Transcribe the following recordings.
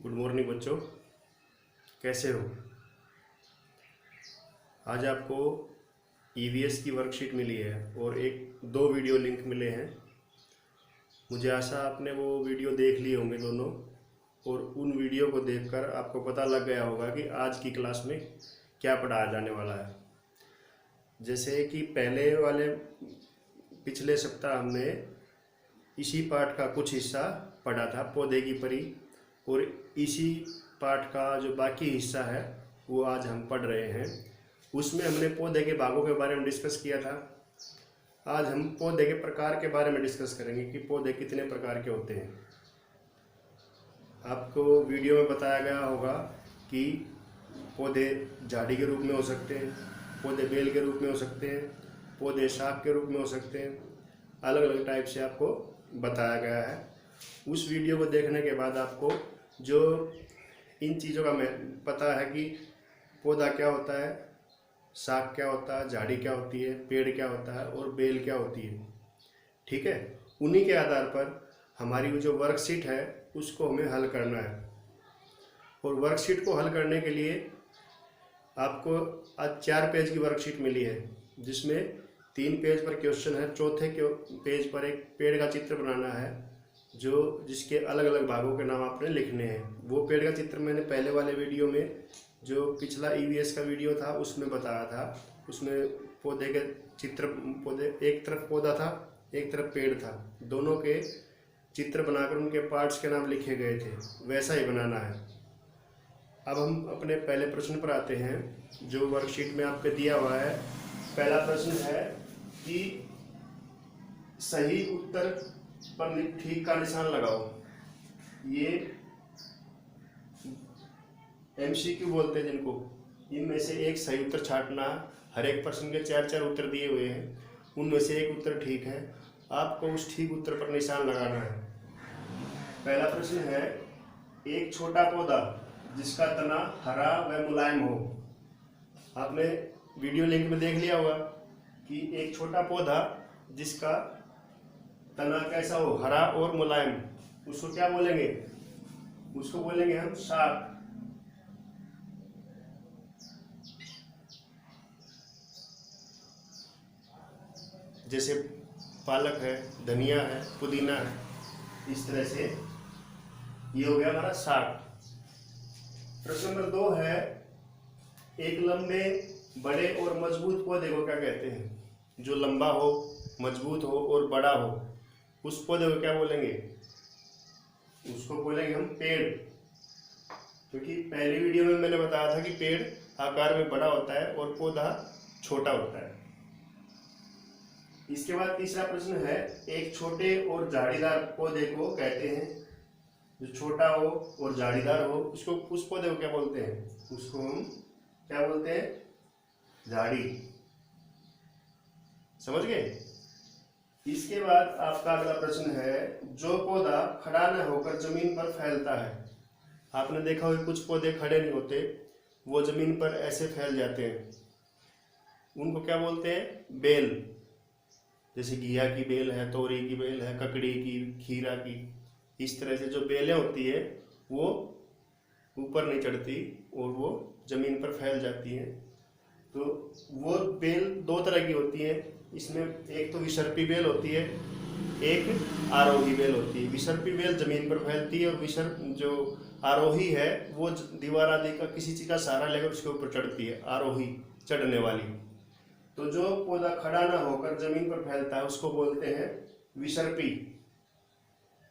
Good morning बच्चों, कैसे हो। आज आपको ईवीएस की वर्कशीट मिली है और दो वीडियो लिंक मिले हैं। मुझे आशा आपने वो वीडियो देख लिए होंगे दोनों, और उन वीडियो को देखकर आपको पता लग गया होगा कि आज की क्लास में क्या पढ़ाया जाने वाला है। जैसे कि पिछले सप्ताह हमने इसी पाठ का कुछ हिस्सा पढ़ा था, पौधे की परी, और इसी पाठ का जो बाकी हिस्सा है वो आज हम पढ़ रहे हैं। उसमें हमने पौधे के भागों के बारे में डिस्कस किया था। आज हम पौधे के प्रकार के बारे में डिस्कस करेंगे कि पौधे कितने प्रकार के होते हैं। आपको वीडियो में बताया गया होगा कि पौधे झाड़ी के रूप में हो सकते हैं, पौधे बेल के रूप में हो सकते हैं, पौधे शाख के रूप में हो सकते हैं। अलग अलग टाइप से आपको बताया गया है। उस वीडियो को देखने के बाद आपको जो इन चीज़ों का पता है कि पौधा क्या होता है, शाख क्या होता है, झाड़ी क्या होती है, पेड़ क्या होता है और बेल क्या होती है, ठीक है। उन्हीं के आधार पर हमारी जो वर्कशीट है उसको हमें हल करना है। और वर्कशीट को हल करने के लिए आपको आज 4 पेज की वर्कशीट मिली है, जिसमें 3 पेज पर क्वेश्चन है। चौथे पेज पर एक पेड़ का चित्र बनाना है, जिसके अलग अलग भागों के नाम आपने लिखने हैं। वो पेड़ का चित्र मैंने पहले वाले वीडियो में, जो पिछला ईवीएस का वीडियो था, उसमें बताया था। उसमें पौधे के चित्र, एक तरफ पौधा था, एक तरफ पेड़ था, दोनों के चित्र बनाकर उनके पार्ट्स के नाम लिखे गए थे। वैसा ही बनाना है। अब हम अपने पहले प्रश्न पर आते हैं, जो वर्कशीट में आपके दिया हुआ है। पहला प्रश्न है कि सही उत्तर पर ठीक का निशान लगाओ। ये एमसीक्यू बोलते हैं जिनको। इनमें से एक सही उत्तर छांटना। हर एक प्रश्न के 4-4 उत्तर दिए हुए हैं, उनमें से एक उत्तर ठीक है। आपको उस ठीक उत्तर पर निशान लगाना है। पहला प्रश्न है, एक छोटा पौधा जिसका तना हरा व मुलायम हो। आपने वीडियो लिंक में देख लिया होगा कि एक छोटा पौधा जिसका तना कैसा हो, हरा और मुलायम, उसको क्या बोलेंगे? उसको बोलेंगे हम शाख। जैसे पालक है, धनिया है, पुदीना है, इस तरह से ये हो गया हमारा शाख। प्रश्न नंबर 2 है, एक लंबे, बड़े और मजबूत पौधे को क्या कहते हैं? जो लंबा हो, मजबूत हो और बड़ा हो, उस पौधे को क्या बोलेंगे? उसको बोलेंगे हम पेड़। क्योंकि पहली वीडियो में मैंने बताया था कि पेड़ आकार में बड़ा होता है और पौधा छोटा होता है। इसके बाद तीसरा प्रश्न है, एक छोटे और झाड़ीदार पौधे को कहते हैं, जो छोटा हो और झाड़ीदार हो, उस पौधे को क्या बोलते हैं? उसको हम क्या बोलते हैं? झाड़ी। समझ गए? इसके बाद आपका अगला प्रश्न है, जो पौधा खड़ा न होकर जमीन पर फैलता है। आपने देखा होगा कुछ पौधे खड़े नहीं होते, वो जमीन पर ऐसे फैल जाते हैं, उनको क्या बोलते हैं? बेल। जैसे घिया की बेल है, तोरी की बेल है, ककड़ी की, खीरा की। इस तरह से जो बेलें होती है वो ऊपर नहीं चढ़ती और वो जमीन पर फैल जाती हैं। तो वो बेल 2 तरह की होती है। इसमें एक तो विसर्पी बेल होती है, एक आरोही बेल होती है। विसर्पी बेल जमीन पर फैलती है और जो आरोही है वो दीवार आदि का किसी चीज का सहारा लेकर उसके ऊपर चढ़ती है, आरोही, चढ़ने वाली। तो जो पौधा खड़ा ना होकर जमीन पर फैलता है उसको बोलते हैं विसर्पी।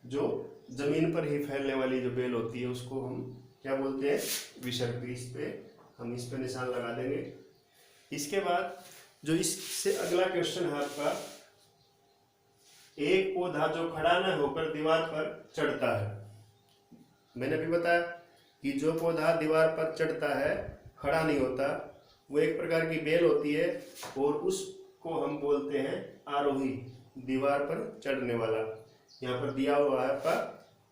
जो जमीन पर ही फैलने वाली जो बेल होती है उसको हम क्या बोलते हैं? विसर्पी। हम इस पे निशान लगा देंगे। इसके बाद जो इससे अगला क्वेश्चन है आपका, एक पौधा जो खड़ा न होकर दीवार पर चढ़ता है। मैंने भी बताया कि जो पौधा दीवार पर चढ़ता है, खड़ा नहीं होता, वो एक प्रकार की बेल होती है और उसको हम बोलते हैं आरोही, दीवार पर चढ़ने वाला। यहाँ पर दिया हुआ है आपका,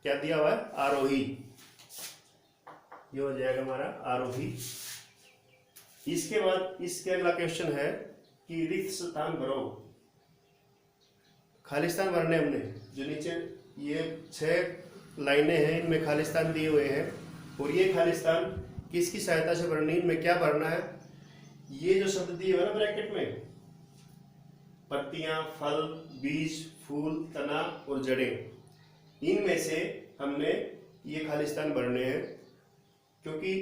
क्या दिया हुआ है? आरोही। ये हो जाएगा हमारा आरोही। इसके बाद इसके अगला क्वेश्चन है कि रिक्त स्थान भरो। खालिस्तान भरने हमने, जो नीचे ये 6 लाइनें हैं, इनमें खालिस्तान दिए हुए हैं। और ये खालिस्तान किसकी सहायता से भरनी, इनमें क्या भरना है। ये जो शब्द दिए हुए ना ब्रैकेट में, पत्तियां, फल, बीज, फूल, तना और जड़ें, इनमें से हमने ये खालिस्तान भरने हैं। क्योंकि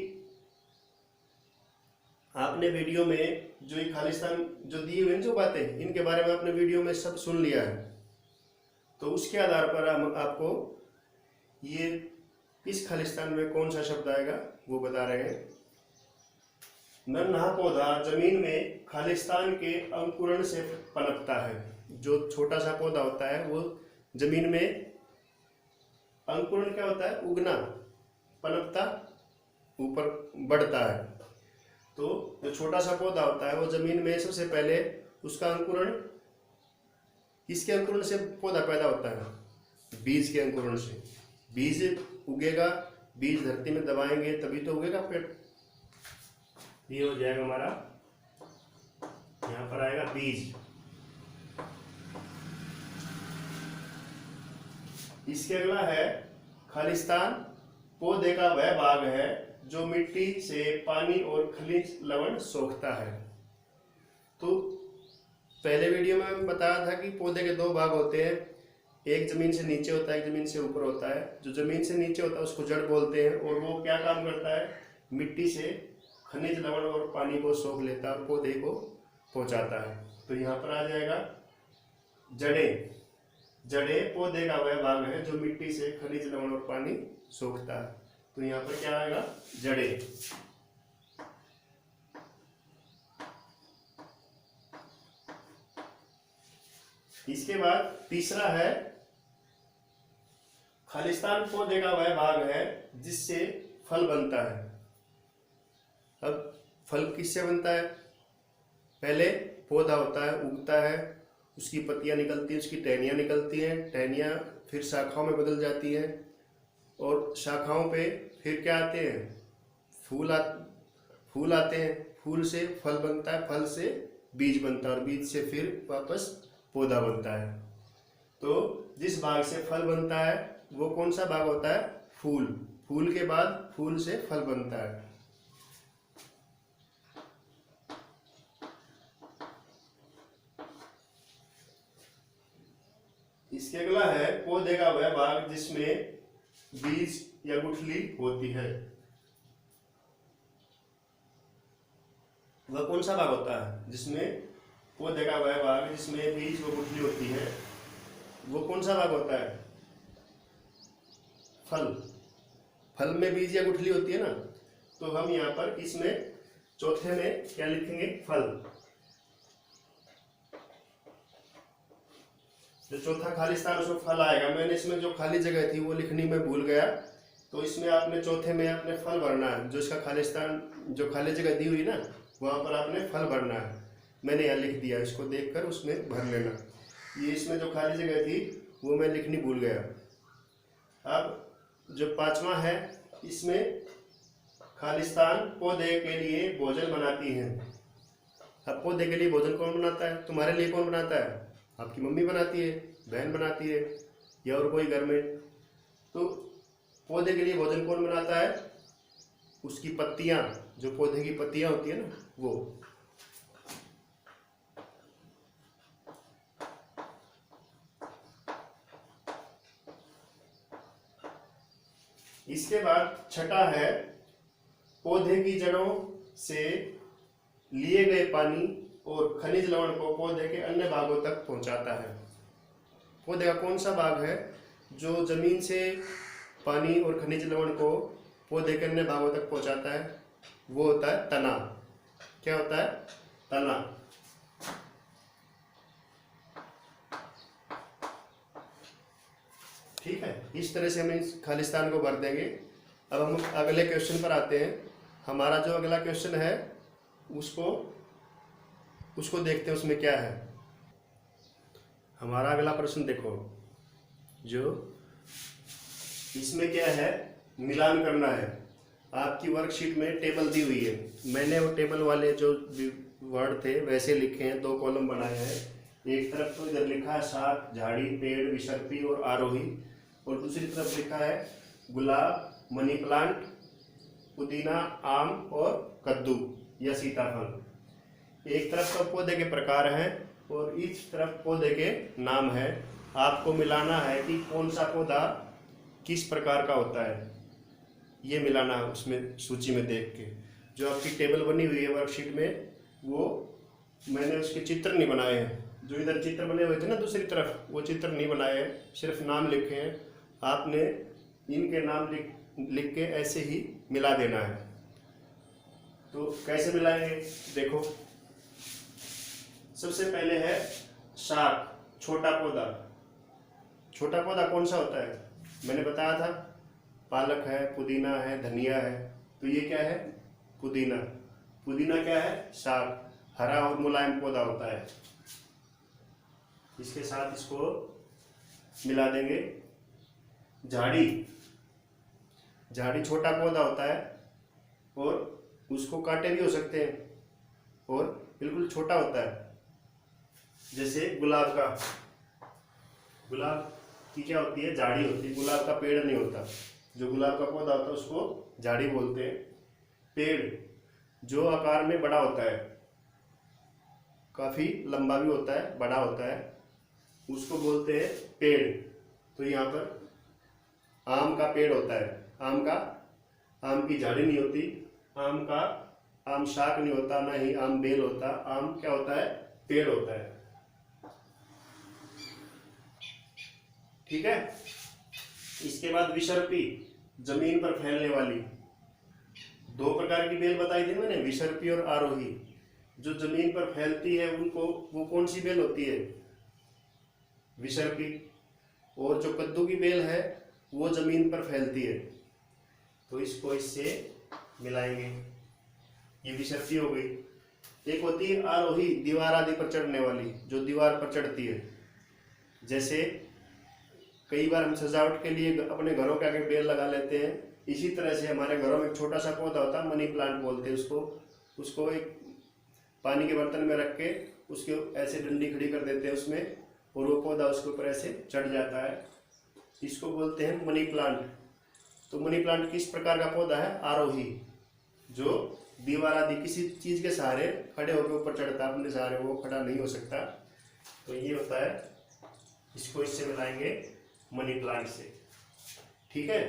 आपने वीडियो में जो ये खालिस्तान जो दिए हुए जो बातें, इनके बारे में आपने वीडियो में सब सुन लिया है, तो उसके आधार पर हम आपको ये इस खालिस्तान में कौन सा शब्द आएगा वो बता रहे हैं। नन्हा पौधा जमीन में खालिस्तान के अंकुरण से पनपता है। जो छोटा सा पौधा होता है वो जमीन में, अंकुरण क्या होता है, उगना, पनपता, ऊपर बढ़ता है। तो जो छोटा सा पौधा होता है वो जमीन में सबसे पहले उसका अंकुरण, किसके अंकुरण से पौधा पैदा होता है, बीज के अंकुरण से। बीज उगेगा, बीज धरती में दबाएंगे तभी तो उगेगा पेड़। ये हो जाएगा हमारा, यहाँ पर आएगा बीज। इसके अगला है खालिस्तान पौधे का वह भाग है जो मिट्टी से पानी और खनिज लवण सोखता है। तो पहले वीडियो में मैंने बताया था कि पौधे के दो भाग होते हैं, एक जमीन से नीचे होता है, एक जमीन से ऊपर होता है। जो जमीन से नीचे होता है उसको जड़ बोलते हैं, और वो क्या काम करता है, मिट्टी से खनिज लवण और पानी को सोख लेता है और पौधे को पहुंचाता है। तो यहाँ पर आ जाएगा जड़ें। जड़ें पौधे का वह भाग है जो मिट्टी से खनिज लवण और पानी सोखता है। तो यहाँ पर क्या आएगा, जड़ें। इसके बाद तीसरा है खालिस्तान पौधे का वह भाग है जिससे फल बनता है। अब फल किससे बनता है, पहले पौधा होता है, उगता है, उसकी पत्तियां निकलती हैं, उसकी टहनियाँ निकलती हैं, टहनियाँ फिर शाखाओं में बदल जाती हैं, और शाखाओं पे फिर क्या आते हैं, फूल आते हैं, फूल से फल बनता है, फल से बीज बनता है, और बीज से फिर वापस पौधा बनता है। तो जिस भाग से फल बनता है वो कौन सा भाग होता है, फूल। फूल के बाद फूल से फल बनता है। इसके अगला है पौधे का वह भाग जिसमें बीज या गुठली होती है। वह कौन सा भाग होता है जिसमें पौधे का वह भाग जिसमें बीज व गुठली होती है, वो कौन सा भाग होता है, फल। फल में बीज या गुठली होती है ना, तो हम यहाँ पर इसमें चौथे में क्या लिखेंगे, फल। जो चौथा खालिस्तान उसमें फल आएगा। मैंने इसमें जो खाली जगह थी वो लिखनी में भूल गया, तो इसमें आपने चौथे में आपने फल भरना है। जो इसका खालिस्तान जो खाली जगह दी हुई ना, वहाँ पर आपने फल भरना है। मैंने यहाँ लिख दिया, इसको देखकर उसमें भर लेना। ये इसमें जो खाली जगह थी वो मैं लिखनी भूल गया। अब जो पांचवा है, इसमें खालिस्तान पौधे के लिए भोजन बनाती है। अब पौधे के लिए भोजन कौन बनाता है, तुम्हारे लिए कौन बनाता है, आपकी मम्मी बनाती है, बहन बनाती है, या और कोई घर में। तो पौधे के लिए भोजन कौन बनाता है, उसकी पत्तियां, जो पौधे की पत्तियां होती है ना, वो। इसके बाद छठा है पौधे की जड़ों से लिए गए पानी और खनिज लवण को पौधे के अन्य भागों तक पहुंचाता है। पौधे का कौन सा भाग है जो जमीन से पानी और खनिज लवण को पौधे के अन्य भागों तक पहुंचाता है, वो होता है तना। क्या होता है, तना। ठीक है, इस तरह से हम इस खालिस्तान को भर देंगे। अब हम अगले क्वेश्चन पर आते हैं। हमारा जो अगला क्वेश्चन है उसको देखते हैं उसमें क्या है। हमारा अगला प्रश्न देखो, जो इसमें क्या है, मिलान करना है। आपकी वर्कशीट में टेबल दी हुई है, मैंने वो टेबल वाले जो वर्ड थे वैसे लिखे हैं, 2 कॉलम बनाए हैं। एक तरफ तो इधर लिखा है शाख, झाड़ी, पेड़, विसर्पी और आरोही, और दूसरी तरफ लिखा है गुलाब, मनी प्लांट, पुदीना, आम और कद्दू या सीताफल। एक तरफ तो पौधे के प्रकार हैं और इस तरफ पौधे के नाम है। आपको मिलाना है कि कौन सा पौधा किस प्रकार का होता है, ये मिलाना है उसमें सूची में देख के। जो आपकी टेबल बनी हुई है वर्कशीट में, वो मैंने उसके चित्र नहीं बनाए हैं। जो इधर चित्र बने हुए थे ना दूसरी तरफ, वो चित्र नहीं बनाए हैं, सिर्फ नाम लिखे हैं। आपने इनके नाम लिख के ऐसे ही मिला देना है। तो कैसे मिलाएंगे देखो। सबसे पहले है शाक, छोटा पौधा। छोटा पौधा कौन सा होता है, मैंने बताया था पालक है, पुदीना है, धनिया है। तो ये क्या है, पुदीना। पुदीना क्या है, शाक, हरा और मुलायम पौधा होता है। इसके साथ इसको मिला देंगे। झाड़ी, झाड़ी छोटा पौधा होता है और उसको कांटे भी हो सकते हैं और बिल्कुल छोटा होता है। जैसे गुलाब का, गुलाब की क्या होती है, झाड़ी होती है, गुलाब का पेड़ नहीं होता। जो गुलाब का पौधा होता है उसको झाड़ी बोलते हैं। पेड़ जो आकार में बड़ा होता है, काफी लंबा भी होता है, बड़ा होता है, उसको बोलते हैं पेड़। तो यहाँ पर आम का पेड़ होता है। आम की झाड़ी नहीं होती, आम शाक नहीं होता, ना ही आम बेल होता। आम क्या होता है, पेड़ होता है। ठीक है। इसके बाद विसर्पी, जमीन पर फैलने वाली। दो प्रकार की बेल बताई थी मैंने, विसर्पी और आरोही। जो जमीन पर फैलती है उनको, वो कौन सी बेल होती है, विसर्पी। और जो कद्दू की बेल है वो जमीन पर फैलती है। तो इसको इससे मिलाएंगे। ये विसर्पी हो गई। एक होती है आरोही, दीवार आदि पर चढ़ने वाली, जो दीवार पर चढ़ती है। जैसे कई बार हम सजावट के लिए अपने घरों के आगे बेल लगा लेते हैं। इसी तरह से हमारे घरों में एक छोटा सा पौधा होता है, मनी प्लांट बोलते हैं उसको। उसको एक पानी के बर्तन में रख के उसके ऐसे डंडी खड़ी कर देते हैं उसमें, और वो पौधा उसके ऊपर ऐसे चढ़ जाता है। इसको बोलते हैं मनी प्लांट। तो मनी प्लांट किस प्रकार का पौधा है, आरोही, जो दीवार आदि किसी चीज के सहारे खड़े होकर ऊपर चढ़ता है, अपने सहारे वो खड़ा नहीं हो सकता। तो ये होता है, इसको इससे मिलाएंगे मनी प्लांट से। ठीक है।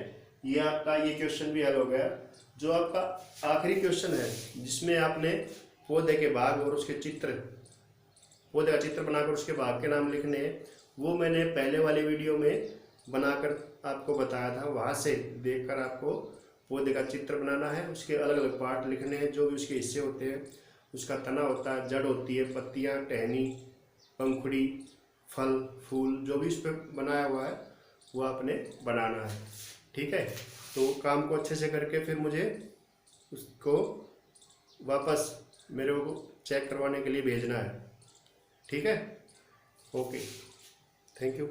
ये आपका ये क्वेश्चन भी हल हो गया। जो आपका आखिरी क्वेश्चन है, जिसमें आपने पौधे के भाग और उसके चित्र, पौधे का चित्र बनाकर उसके भाग के नाम लिखने हैं, वो मैंने पहले वाली वीडियो में बनाकर आपको बताया था। वहाँ से देखकर आपको पौधे का चित्र बनाना है, उसके अलग अलग पार्ट लिखने हैं, जो भी उसके हिस्से होते हैं। उसका तना होता है, जड़ होती है, पत्तियाँ, टहनी, पंखुड़ी, फल, फूल, जो भी उस पर बनाया हुआ है वो आपने बनाना है। ठीक है। तो काम को अच्छे से करके फिर मुझे उसको वापस मेरे को चेक करवाने के लिए भेजना है। ठीक है। Okay, thank you.